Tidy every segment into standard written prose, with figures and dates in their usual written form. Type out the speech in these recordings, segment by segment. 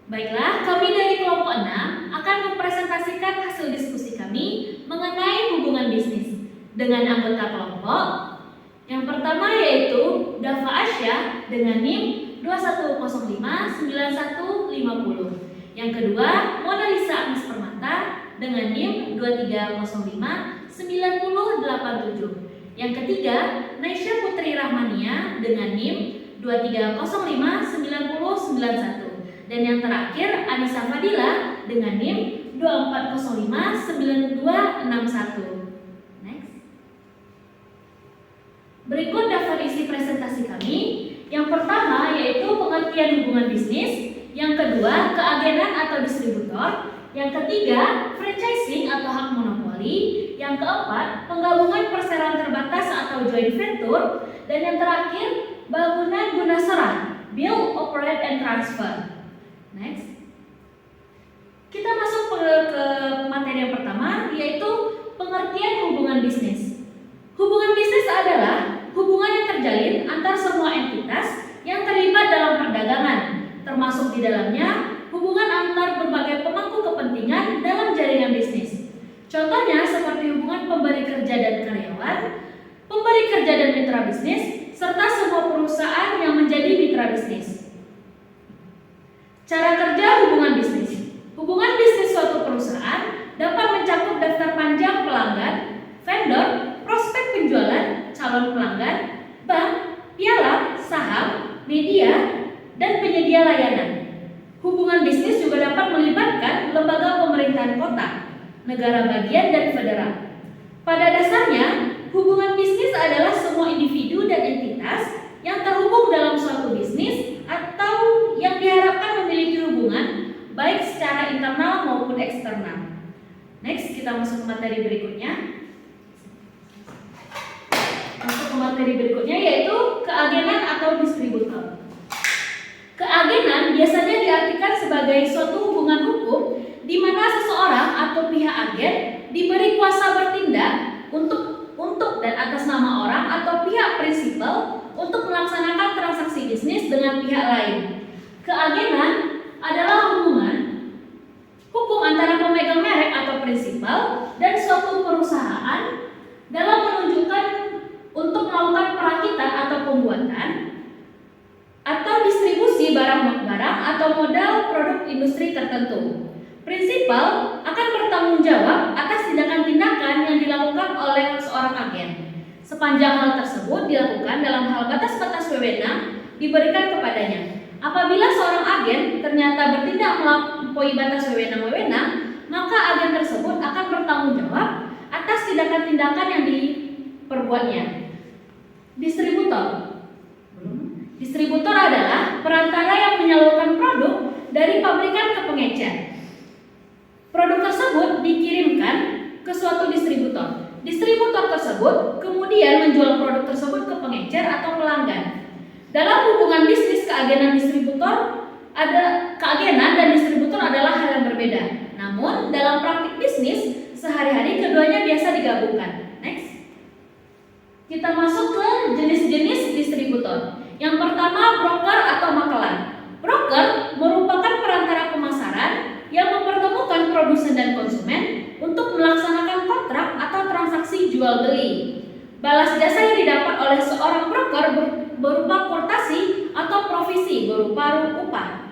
Baiklah, kami dari kelompok 6 akan mempresentasikan hasil diskusi kami mengenai hubungan bisnis dengan anggota kelompok. Yang pertama yaitu Dava Asya dengan NIM 21059150. Yang kedua, Mona Lisa Agnes Permata dengan NIM 23059087. Yang ketiga, Naisha Putri Rahmania dengan NIM 23059091. Dan yang terakhir, Anissa Fadila dengan NIM 24059261. Next. Berikut daftar isi presentasi kami. Yang pertama yaitu pengertian hubungan bisnis. Yang kedua, keagenan atau distributor. Yang ketiga, franchising atau hak monopoli. Yang keempat, penggabungan perseroan terbatas atau joint venture. Dan yang terakhir, bangunan guna serah, build, operate, and transfer. Next. Kita masuk ke materi yang pertama, yaitu pengertian hubungan bisnis. Hubungan bisnis adalah hubungan yang terjalin antar semua entitas yang terlibat dalam perdagangan, termasuk di dalamnya hubungan antar berbagai pemangku kepentingan dalam jaringan bisnis. Contohnya seperti hubungan pemberi kerja dan karyawan, pemberi kerja dan mitra bisnis, serta semua perusahaan yang menjadi mitra bisnis. Cara kerja hubungan bisnis. Hubungan bisnis suatu perusahaan dapat mencakup daftar panjang pelanggan, vendor, prospek penjualan, calon pelanggan, bank, pialang, saham, media, dan penyedia layanan. Hubungan bisnis juga dapat melibatkan lembaga pemerintahan kota, negara bagian, dan federal. Pada dasarnya, hubungan bisnis adalah semua individu dan entitas yang terhubung dalam suatu bisnis atau yang diharapkan memiliki hubungan baik secara internal maupun eksternal. Next, kita masuk ke materi berikutnya. Yaitu keagenan atau distributor. Keagenan biasanya diartikan sebagai suatu hubungan hukum di mana seseorang atau pihak agen diberi kuasa bertindak untuk dan atas nama orang atau pihak prinsipal untuk melaksanakan transaksi bisnis dengan pihak lain. Keagenan adalah hubungan hukum antara pemegang merek atau prinsipal dan suatu perusahaan dalam menunjukkan untuk melakukan perakitan atau pembuatan atau distribusi barang-barang atau modal produk industri tertentu. Prinsipal akan bertanggung jawab atas tindakan-tindakan yang dilakukan oleh seorang agen. Sepanjang hal tersebut dilakukan dalam hal batas-batas wewenang diberikan kepadanya. Apabila seorang agen ternyata bertindak melampaui batas wewenang, maka agen tersebut akan bertanggung jawab atas tindakan-tindakan yang diperbuatnya. Distributor adalah perantara yang menyalurkan produk dari pabrikan ke pengecer. Produk tersebut dikirimkan ke suatu distributor. Distributor tersebut kemudian menjual produk tersebut ke pengecer atau pelanggan. Dalam hubungan bisnis, keagenan dan distributor adalah hal yang berbeda. Namun dalam praktik bisnis sehari-hari keduanya biasa digabungkan. Next. Kita masuk ke jenis-jenis distributor. Yang pertama, broker atau makelar. Broker merupakan perantara pemasaran yang mempertemukan produsen dan konsumen untuk melaksanakan kontrak atau transaksi jual beli. Balas jasa yang didapat oleh seorang broker berupa kuotasi atau provisi berupa upah.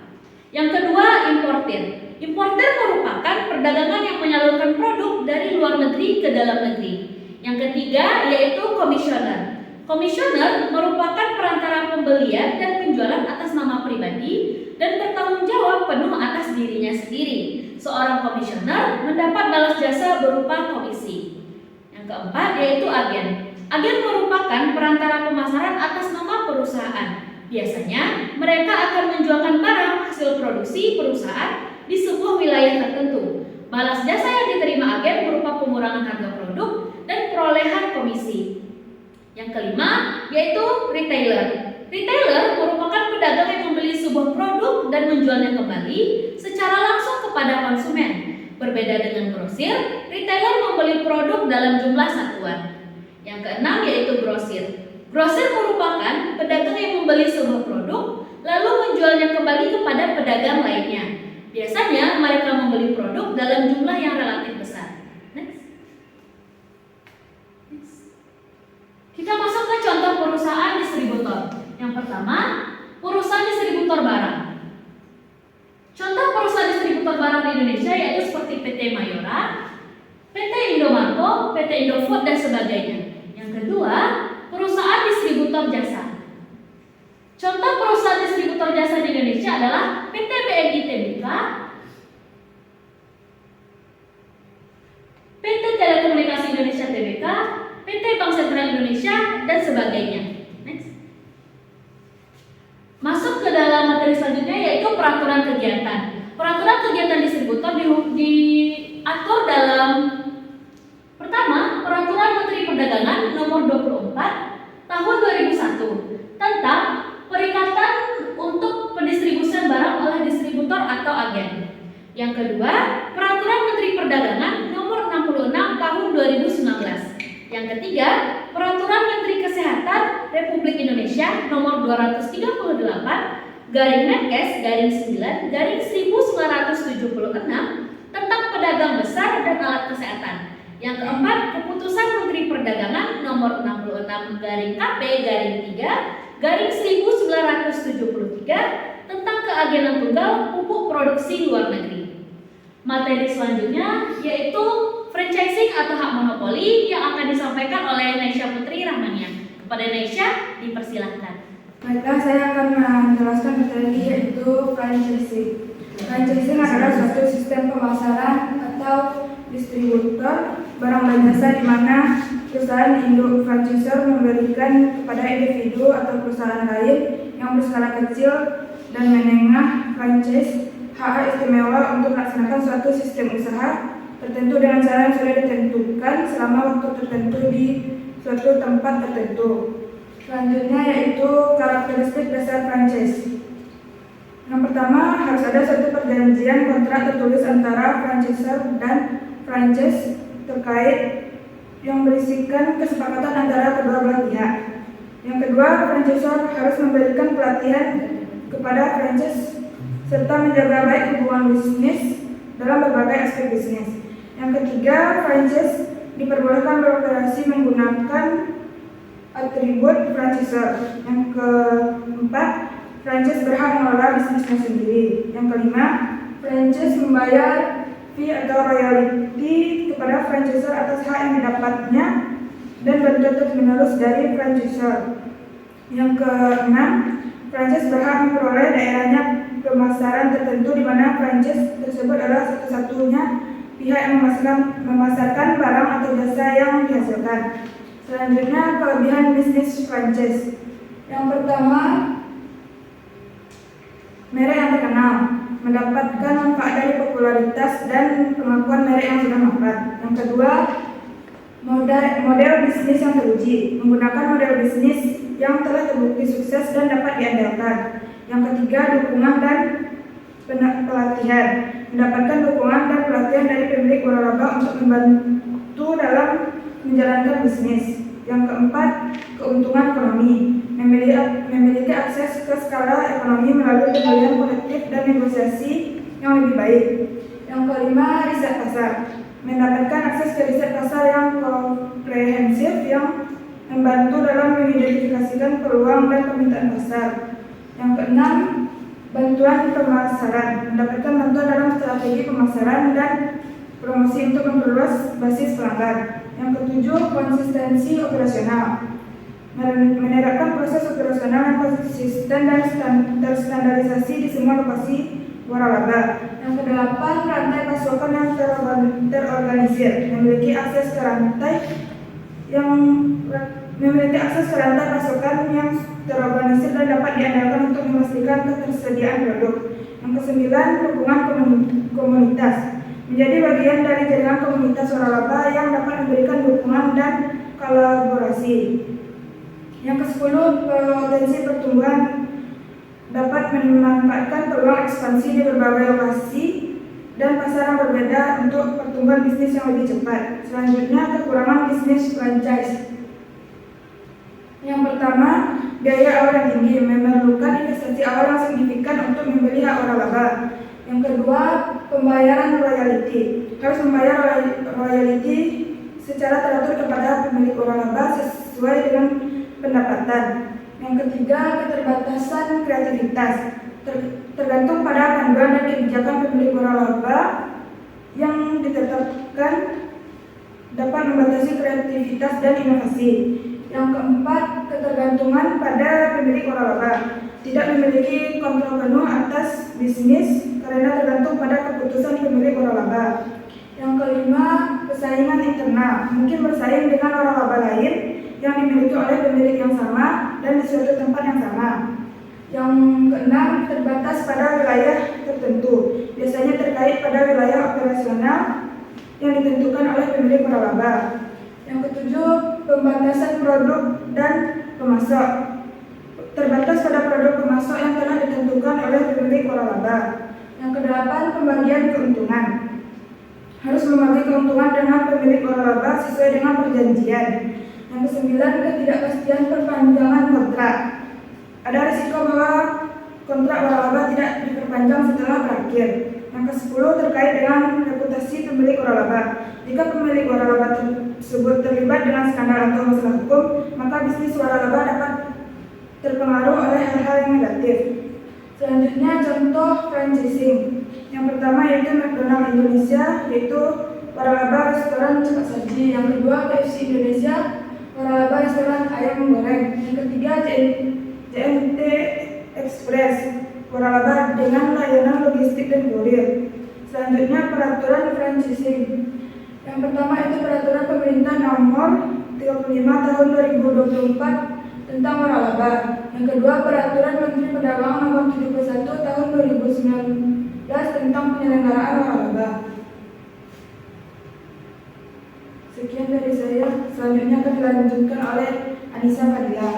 Yang kedua, importir. Importir merupakan perdagangan yang menyalurkan produk dari luar negeri ke dalam negeri. Yang ketiga yaitu komisioner. Komisioner merupakan perantara pembelian dan penjualan atas nama pribadi dan bertanggung jawab penuh atas dirinya sendiri. Seorang komisioner mendapat balas jasa berupa komisi. Yang keempat yaitu agen. Agen merupakan perantara pemasaran atas nama perusahaan. Biasanya mereka akan menjualkan barang hasil produksi perusahaan di sebuah wilayah tertentu. Balas jasa yang diterima agen berupa pengurangan harga produk dan perolehan komisi. Yang kelima yaitu retailer. Retailer merupakan pedagang yang membeli sebuah produk dan menjualnya kembali secara langsung kepada konsumen. Berbeda dengan grosir, retailer membeli produk dalam jumlah satuan. Yang keenam yaitu grosir. Grosir merupakan pedagang yang membeli sebuah produk lalu menjualnya kembali kepada pedagang lainnya. Biasanya mereka membeli produk dalam jumlah yang relatif besar. Next. Kita masuk ke contoh perusahaan distributor. Yang pertama, perusahaan distributor barang. Contoh perusahaan distributor barang di Indonesia yaitu seperti PT Mayora, PT Indomarko, PT Indofood, dan sebagainya. Yang kedua, perusahaan distributor jasa. Contoh perusahaan distributor jasa di Indonesia adalah PT BNI Tbk, PT Telekomunikasi Indonesia Tbk, PT Bank Sentral Indonesia, dan sebagainya. Next. Masuk ke dalam materi selanjutnya yaitu peraturan kegiatan. Peraturan kegiatan distributor diatur dalam pertama, Peraturan Menteri Perdagangan Nomor 24 Tahun 2001 tentang perikatan untuk pendistribusian barang oleh distributor atau agen. Yang kedua, Peraturan Menteri Perdagangan Nomor 66 Tahun 2019. Yang ketiga, Peraturan Menteri Kesehatan Republik Indonesia Nomor 238 garing Menkes garing 9 garing 1976 tentang pedagang besar dan alat kesehatan. Yang keempat, Keputusan Menteri Perdagangan Nomor 66 garing KP garing 3 garing 1973 tentang keagenan tunggal pupuk produksi luar negeri. Materi selanjutnya yaitu franchising atau hak monopoli yang akan disampaikan oleh Nesya Putri Rahmania. Kepada Nesya, dipersilahkan. Baiklah, saya akan menjelaskan materi yaitu franchising. Franchising adalah suatu sistem pemasaran atau distributor barang dan jasa di mana perusahaan induk franchisor memberikan kepada individu atau perusahaan lain yang berskala kecil dan menengah franchise hak istimewa untuk melaksanakan suatu sistem usaha tertentu dengan cara yang sudah ditentukan selama waktu tertentu di suatu tempat tertentu. Selanjutnya yaitu karakteristik dasar franchise. Yang pertama, harus ada suatu perjanjian kontrak tertulis antara franchisor dan franchise terkait yang berisikan kesepakatan antara kedua belah pihak. Yang kedua, franchisor harus memberikan pelatihan kepada franchise serta menjaga baik hubungan bisnis dalam berbagai aspek bisnis. Yang ketiga, franchise diperbolehkan beroperasi menggunakan atribut franchisor. Yang keempat, franchise berhak mengelola bisnisnya sendiri. Yang kelima, franchise membayar fee atau royalti kepada franchisor atas hak yang didapatnya dan bentuk terus-menerus dari franchisor. Yang keenam, franchise berhak memperoleh daerahnya pemasaran tertentu di mana franchise tersebut adalah satu-satunya pihak yang memasarkan barang atau jasa yang dihasilkan. Selanjutnya, kelebihan bisnis franchise. Yang pertama, merek yang terkenal, mendapatkan manfaat dari popularitas dan pengakuan merek yang sudah mapan. Yang kedua, model bisnis yang teruji, menggunakan model bisnis yang telah terbukti sukses dan dapat diandalkan. Yang ketiga, dukungan dan pelatihan, mendapatkan dukungan dan pelatihan dari pemilik waralaba untuk membantu dalam menjalankan bisnis. Yang keempat, keuntungan ekonomi, memiliki akses ke skala ekonomi melalui pembelian kolektif dan negosiasi yang lebih baik. Yang kelima, riset pasar, mendapatkan akses ke riset pasar yang komprehensif yang membantu dalam mengidentifikasikan peluang dan permintaan pasar. Yang keenam, bantuan pemasaran, mendapatkan bantuan dalam strategi pemasaran dan promosi untuk memperluas basis pelanggan. Yang ketujuh, konsistensi operasional, menerapkan proses operasional yang konsisten dan terstandarisasi di semua lokasi waralaba. Yang kedelapan, rantai pasokan yang terorganisir, memiliki akses ke rantai pasokan yang terorganisir dan dapat diandalkan untuk memastikan ketersediaan produk. Yang kesembilan, dukungan komunitas, menjadi bagian dari jaringan komunitas waralaba yang dapat memberikan dukungan dan kolaborasi. Yang kesepuluh, potensi pertumbuhan, dapat memanfaatkan peluang ekspansi di berbagai lokasi dan pasar yang berbeda untuk pertumbuhan bisnis yang lebih cepat. Selanjutnya, kekurangan bisnis franchise. Yang pertama, biaya awal yang tinggi, memerlukan investasi awal yang signifikan untuk membeli hak waralaba. Yang kedua, pembayaran royalti. Harus membayar royalti secara teratur kepada pemilik waralaba sesuai dengan pendapatan. Yang ketiga, keterbatasan kreativitas. Tergantung pada panduan dan kebijakan pemilik waralaba yang ditetapkan dapat membatasi kreativitas dan inovasi. Yang keempat, ketergantungan pada pemilik waralaba. Tidak memiliki kontrol penuh atas bisnis karena tergantung pada keputusan pemilik waralaba. Yang kelima, persaingan internal. Mungkin bersaing dengan waralaba lain yang dimiliki oleh pemilik yang sama dan di suatu tempat yang sama. Yang keenam, terbatas pada wilayah tertentu. Biasanya terkait pada wilayah operasional yang ditentukan oleh pemilik waralaba. Yang ketujuh, pembatasan produk dan pemasok. Terbatas pada produk pemasok yang telah ditentukan oleh pemilik waralaba. Yang kedelapan, pembagian keuntungan. Harus membagi keuntungan dengan pemilik waralaba sesuai dengan perjanjian. Yang kesembilan, ketidakpastian perpanjangan kontrak. Ada risiko bahwa kontrak waralaba tidak diperpanjang setelah berakhir. Yang ke-10, terkait dengan reputasi pemilik waralaba. Jika pemilik waralaba tersebut terlibat dengan skandal atau masalah hukum, maka bisnis waralaba dapat terpengaruh oleh hal-hal yang negatif. Selanjutnya, contoh franchising. Yang pertama yaitu McDonald Indonesia, yaitu waralaba restoran cepat saji. Yang kedua, KFC Indonesia, waralaba restoran ayam goreng. Yang ketiga, JNT Express, waralaba dengan layanan logistik dan kurir. Selanjutnya, peraturan franchising. Yang pertama itu peraturan pemerintah nomor 35 tahun 2024 tentang waralaba. Yang kedua, peraturan Menteri Perdagangan nomor 71 tahun 2019 tentang penyelenggaraan waralaba. Sekian dari saya. Selanjutnya akan dilanjutkan oleh Anissa Fadila.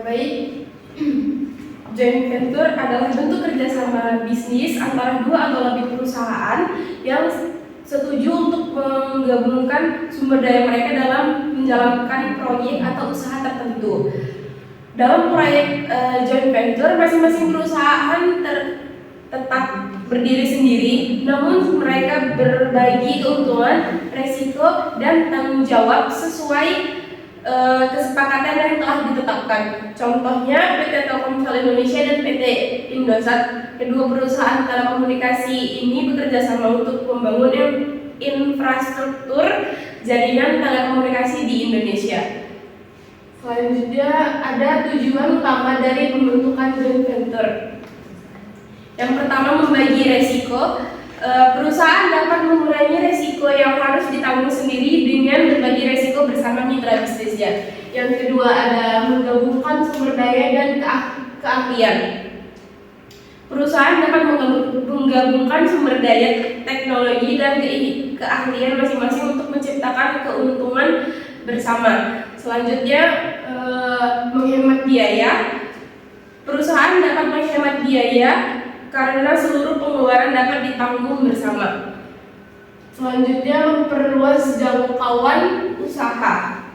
Baik, joint venture adalah bentuk kerjasama bisnis antara dua atau lebih perusahaan yang setuju untuk menggabungkan sumber daya mereka dalam menjalankan proyek atau usaha tertentu. Dalam proyek joint venture, masing-masing perusahaan tetap berdiri sendiri, namun mereka berbagi keuntungan, resiko, dan tanggung jawab sesuai kesepakatan yang telah ditetapkan. Contohnya PT Telkomsel Indonesia dan PT Indosat. Kedua perusahaan telekomunikasi ini bekerja sama untuk membangun infrastruktur jaringan telekomunikasi di Indonesia. Selanjutnya ada tujuan utama dari pembentukan joint venture. Yang pertama, membagi resiko. Perusahaan dapat mengurangi resiko yang harus ditanggung sendiri dengan berbagi resiko bersama mitra bisnisnya. Yang kedua, ada menggabungkan sumber daya dan keahlian. Perusahaan dapat menggabungkan sumber daya, teknologi, dan keahlian masing-masing untuk menciptakan keuntungan bersama. Selanjutnya, menghemat biaya. Perusahaan dapat menghemat biaya karena seluruh pengeluaran dapat ditanggung bersama. Selanjutnya, memperluas jangkauan usaha.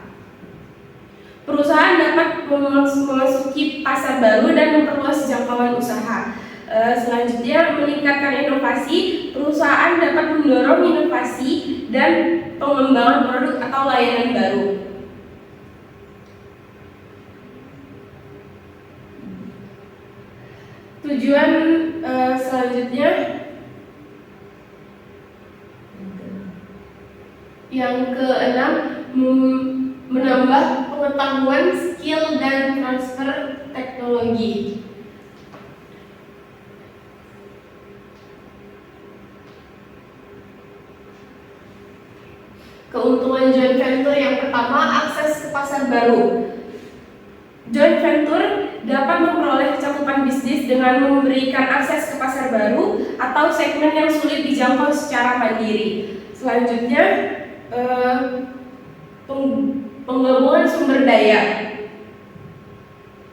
Perusahaan dapat memasuki pasar baru dan memperluas jangkauan usaha. Selanjutnya, meningkatkan inovasi. Perusahaan dapat mendorong inovasi dan pengembangan produk atau layanan baru. Tujuan selanjutnya yang keenam, menambah pengetahuan, skill, dan transfer teknologi. Keuntungan joint venture yang pertama, akses ke pasar baru. Joint venture dapat memperoleh cakupan bisnis dengan memberikan akses ke pasar baru atau segmen yang sulit dijangkau secara mandiri. Selanjutnya, penggabungan sumber daya.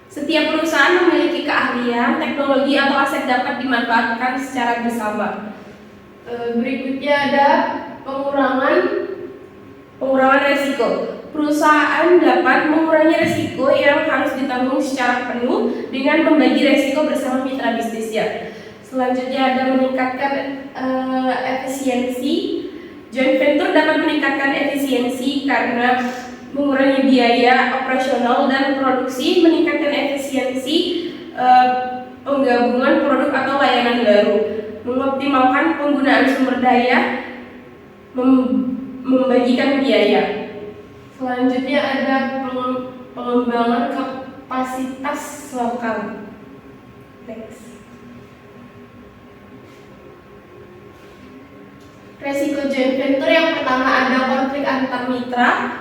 Setiap perusahaan memiliki keahlian, teknologi, atau aset dapat dimanfaatkan secara bersama. Berikutnya ada pengurangan resiko. perusahaan dapat mengurangi resiko yang harus ditanggung secara penuh dengan membagi resiko bersama mitra bisnisnya. Selanjutnya ada meningkatkan efisiensi. Joint venture dapat meningkatkan efisiensi karena mengurangi biaya operasional dan produksi, meningkatkan efisiensi penggabungan produk atau layanan baru, mengoptimalkan penggunaan sumber daya, membagikan biaya. Selanjutnya ada pengembangan kapasitas lokal. Next. Resiko joint venture yang pertama ada konflik antar mitra.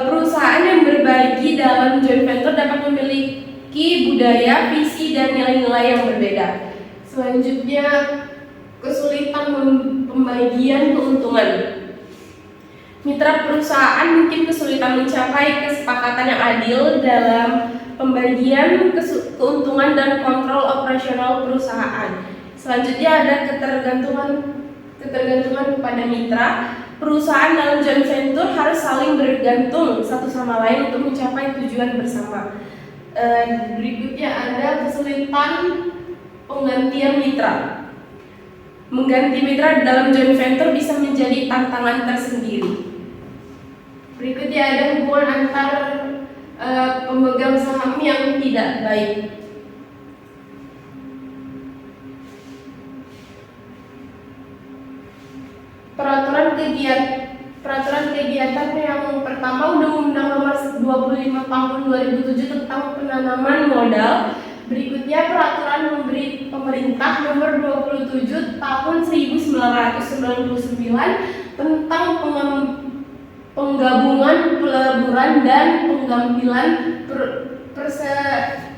Perusahaan yang berbagi dalam joint venture dapat memiliki budaya, visi, dan nilai-nilai yang berbeda. Selanjutnya, kesulitan pembagian keuntungan. Mitra perusahaan mungkin kesulitan mencapai kesepakatan yang adil dalam pembagian keuntungan dan kontrol operasional perusahaan. Selanjutnya ada ketergantungan kepada mitra. Perusahaan dalam joint venture harus saling bergantung satu sama lain untuk mencapai tujuan bersama. Berikutnya ada kesulitan penggantian mitra. Mengganti mitra dalam joint venture bisa menjadi tantangan tersendiri. Berikutnya ada hubungan antar pemegang saham yang tidak baik. Peraturan kegiatan yang pertama Undang-Undang Nomor 25 Tahun 2007 tentang penanaman modal. Berikutnya Peraturan Pemerintah Nomor 27 Tahun 1999 tentang penggabungan pelaburan dan penggambilan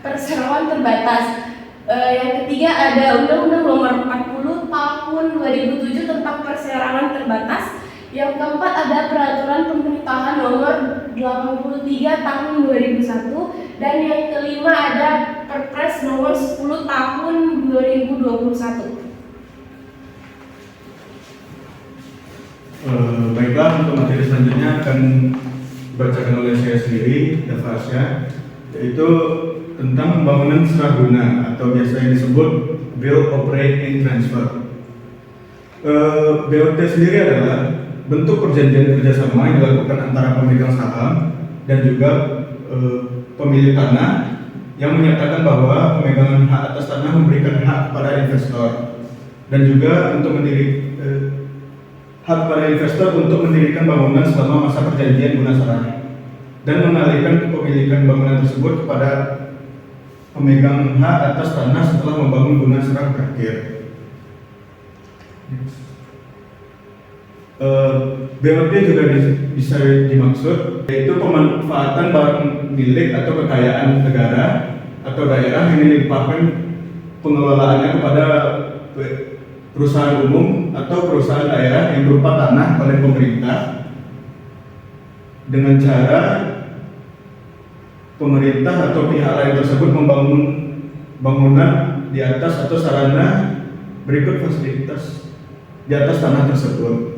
perseroan terbatas. Yang ketiga ada Undang-Undang Nomor 40 Tahun 2007 tentang perseroan terbatas. Yang keempat ada Peraturan Pemerintahan Nomor 83 Tahun 2001 dan yang kelima ada Perpres Nomor 10 Tahun 2021. Baiklah, untuk materi selanjutnya akan dibacakan oleh saya sendiri, Davasya, yaitu tentang pembangunan seraguna atau biasa disebut Build, Operate, and Transfer. BOT sendiri adalah bentuk perjanjian kerjasama yang dilakukan antara pemegang saham dan juga pemilik tanah yang menyatakan bahwa pemegang hak atas tanah memberikan hak kepada investor dan juga untuk hak kepada investor untuk mendirikan bangunan selama masa perjanjian guna sarana dan mengalihkan kepemilikan bangunan tersebut kepada pemegang hak atas tanah setelah membangun guna sarana berakhir. BOT juga bisa dimaksud yaitu pemanfaatan barang milik atau kekayaan negara atau daerah yang dilimpahkan pengelolaannya kepada perusahaan umum atau perusahaan daerah yang berupa tanah oleh pemerintah dengan cara pemerintah atau pihak lain tersebut membangun bangunan di atas atau sarana berikut fasilitas di atas tanah tersebut.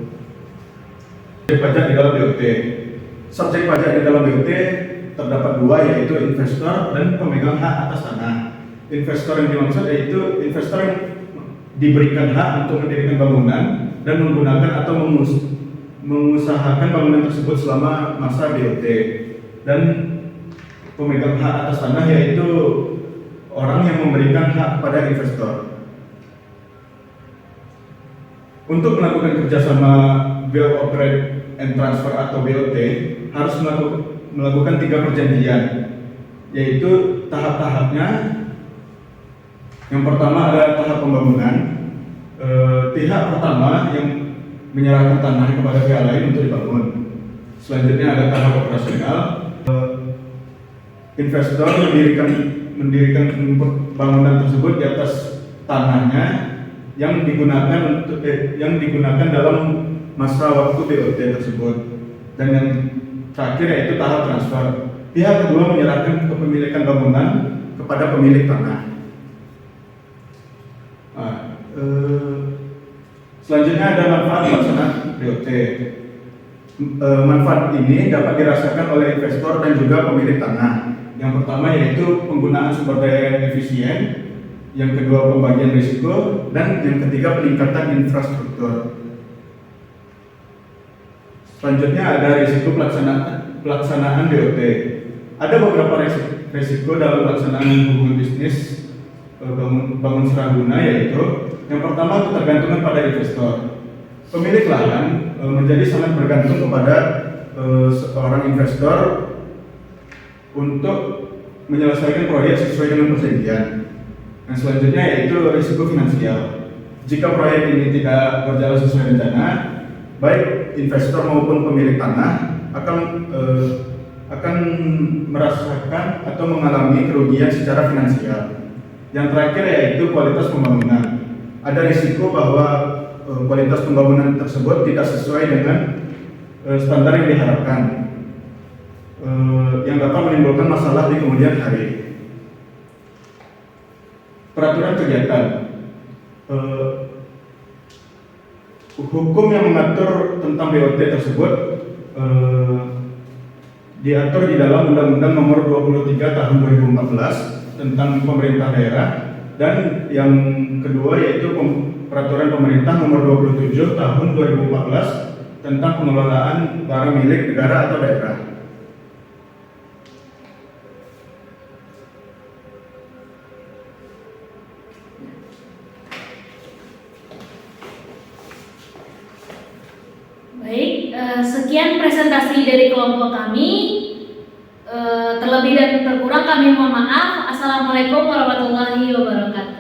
Subjek pajak di dalam BOT. Subjek pajak di dalam BOT terdapat dua, yaitu investor dan pemegang hak atas tanah. Investor yang dimaksud yaitu investor yang diberikan hak untuk mendirikan bangunan dan menggunakan atau mengusahakan bangunan tersebut selama masa BOT. Dan pemegang hak atas tanah yaitu orang yang memberikan hak kepada investor. Untuk melakukan kerjasama Build, Operate, and Transfer atau BOT harus melakukan 3 perjanjian, yaitu tahap-tahapnya. Yang pertama ada tahap pembangunan. Pihak pertama yang menyerahkan tanahnya kepada pihak lain untuk dibangun. Selanjutnya ada tahap operasional. Investor mendirikan bangunan tersebut di atas tanahnya yang digunakan dalam masa waktu BOT tersebut. Dan yang terakhir yaitu tahap transfer. Pihak kedua menyerahkan kepemilikan bangunan kepada pemilik tanah. Selanjutnya ada manfaat pelaksanaan BOT. Manfaat ini dapat dirasakan oleh investor dan juga pemilik tanah. Yang pertama yaitu penggunaan sumber daya yang efisien, yang kedua pembagian risiko, dan yang ketiga peningkatan infrastruktur. Selanjutnya ada risiko pelaksanaan BOT. Ada beberapa risiko dalam pelaksanaan hubungan bisnis bangun seraguna, yaitu yang pertama ketergantungan pada investor. Pemilik lahan menjadi sangat bergantung kepada seorang investor untuk menyelesaikan proyek sesuai dengan perjanjian. Nah, selanjutnya yaitu risiko finansial. Jika proyek ini tidak berjalan sesuai rencana, baik investor maupun pemilik tanah akan merasakan atau mengalami kerugian secara finansial. Yang terakhir yaitu kualitas pembangunan. Ada risiko bahwa kualitas pembangunan tersebut tidak sesuai dengan standar yang diharapkan, yang dapat menimbulkan masalah di kemudian hari. Peraturan kegiatan. Hukum yang mengatur tentang BOT tersebut diatur di dalam Undang-Undang Nomor 23 Tahun 2014 tentang pemerintah daerah, dan yang kedua yaitu Peraturan Pemerintah Nomor 27 Tahun 2014 tentang pengelolaan barang milik negara atau daerah. Baik, sekian presentasi dari kelompok kami. Terlebih dan terkurang kami mohon maaf. Assalamualaikum warahmatullahi wabarakatuh.